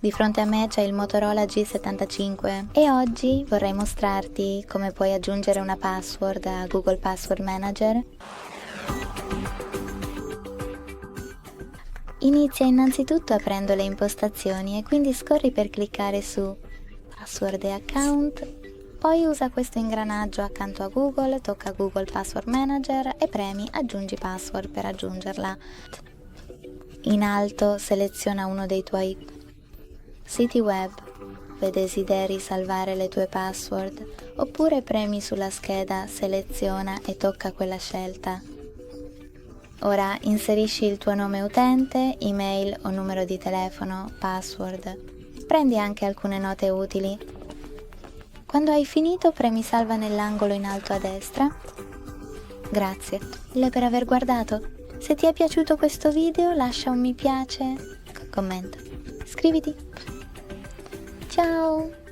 Di fronte a me c'è il Motorola G75 e oggi vorrei mostrarti come puoi aggiungere una password a Google Password Manager. Inizia innanzitutto aprendo le impostazioni e quindi scorri per cliccare su Password e Account, poi usa questo ingranaggio accanto a Google, tocca Google Password Manager e premi Aggiungi password per aggiungerla. In alto seleziona uno dei tuoi siti web dove desideri salvare le tue password, oppure premi sulla scheda Seleziona e tocca quella scelta. Ora inserisci il tuo nome utente, email o numero di telefono, password. Prendi anche alcune note utili. Quando hai finito premi salva nell'angolo in alto a destra. Grazie mille per aver guardato. Se ti è piaciuto questo video lascia un mi piace, commenta, iscriviti. Ciao!